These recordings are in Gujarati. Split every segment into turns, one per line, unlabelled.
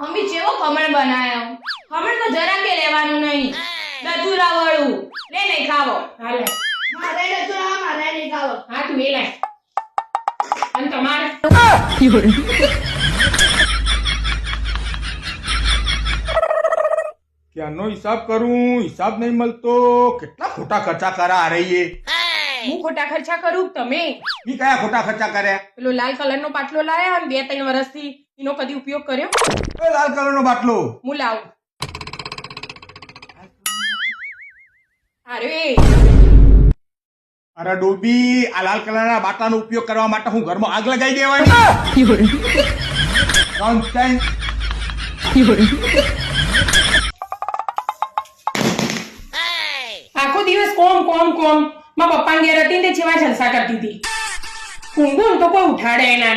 મમ્મી જેવો ખમણ બનાયો. ખમણ તો જરા કે લેવાનું નહીં. દતુરા વાળું. લે નહીં ખાવો. હાલે.
મારે દતુરા મારે નહીં ખાવો.
હા તું એ લાય. અને તમારે
ક્યાંનો હિસાબ કરું, હિસાબ નહીં મળતો. કેટલા ખોટા ખર્ચા કરા આ રહી એ.
હું ખોટા ખર્ચા કરું તમે?
ઈ કયા ખોટા ખર્ચા કર્યા?
પેલો લાલ કલરનો પાટલો લાયા અને 2-3 વર્ષથી એનો કદી ઉપયોગ કર્યો?
એ લાલ કલરનો બાટલો.
હું લાવું. અરે
અરે ડોબી, આ લાલ કલરના બાટલાનો ઉપયોગ કરવા માટે હું ઘરમાં આગ લગાવી દેવાની? નોનસેન્સ.
આખો દિવસ કોમ કોમ કોમ. મારા પપ્પા ઘેર હતી ને તે જેવા જલસા કરતી હતી. ઊંઘું તો કોઈ ઉઠાડે ના.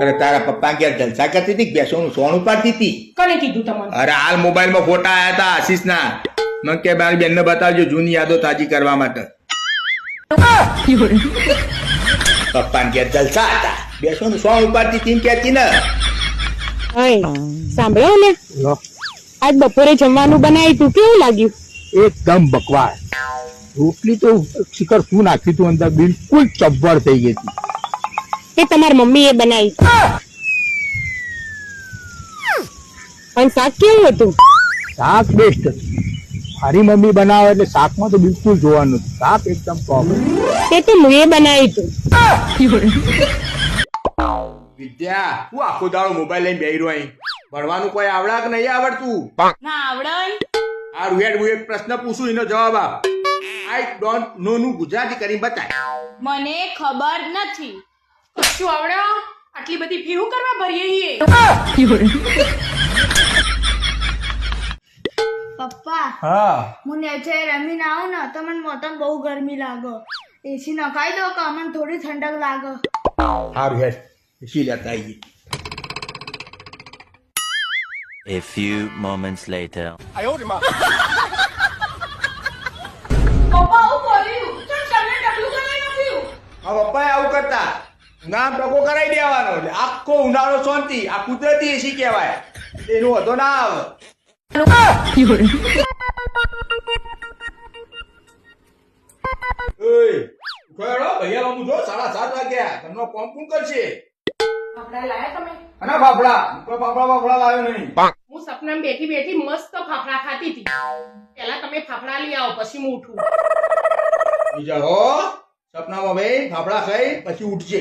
અરે તારા પપ્પા ક્યાં જલસા કરતી હતી? બેસોનું સોનું પાડતી હતી.
કોને કીધું તમને?
અરે હાલ મોબાઈલમાં ફોટા આયા હતા આશીષના. મને કે મારી બેનને બતાવજો જૂની યાદો તાજી કરવા માટે. પપ્પા ક્યાં જલસા હતા? બેસોનું સોનું પાડતી હતી કહેતી ને.
સાંભળો ને, આજ બપોરે જમવાનું બનાવ્યું તું, કેવું લાગ્યું?
એકદમ બકવાસ. રોટલી તો શિખર શું નાખ્યું તું અંદર, બિલકુલ ચબ્બડ થઈ ગઈ હતી.
એ તમારી મમ્મી એ બનાવી. અને શાક કેવું હતું?
શાક બેસ્ટ હતું. મારી મમ્મી બનાવે એટલે શાકમાં તો બિલકુલ જોવાનું હતું. શાક એકદમ પ્રોબ્લેમ.
તે તો હું એ બનાવ્યું તું.
વિદ્યા, હું આખો દાડો મોબાઈલ લઈને બેહી રહ્યો અહીં. ભણવાનું કોઈ આવડા કે નહીં આવડતું?
ના આવડે.
આ રૂહેડ હું એક પ્રશ્ન પૂછું, એનો જવાબ આપ. આઈ ડોન્ટ નો નું ગુજરાતી કરી બતાય.
મને ખબર નથી. કશું આવડે? આટલી બધી ફી હું કરવા ભરીએ છીએ?
પપ્પા
હા.
હું નેચે રમીને આવું ને તો મને મોટમ બહુ ગરમી લાગે. એસી નખાઈ દો કે અમને થોડી ઠંડક લાગે.
હારું હેડ એસી લેતા આવીએ.
A few moments later.
પપ્પા હું કર્યું? ચલ તમને ડબલું કરાવી નાખ્યું.
આ પપ્પાએ આવું કરતા નામ ટકો કરાવી દેવાનો એટલે આખો ઉનાળો શાંતિ. આ કુદરતી એસી કહેવાય. એનો વધો ના આવે. ભૈયા બાબુ જો 7:30 વાગ્યા. તમને કોમ કોણ કરશે?
ફાફડા લાયા તમે?
અને ફાફડા કોઈ ફાફડા લાવ્યો નહીં.
હું સપનામાં બેઠી બેઠી મસ્ત ફાફડા ખાતી હતી. પહેલા તમે ફાફડા લઈ આવો પછી હું ઉઠું.
બીજા હો સપનામાં ભાઈ ફાફડા ખાઈ પછી ઉઠજે.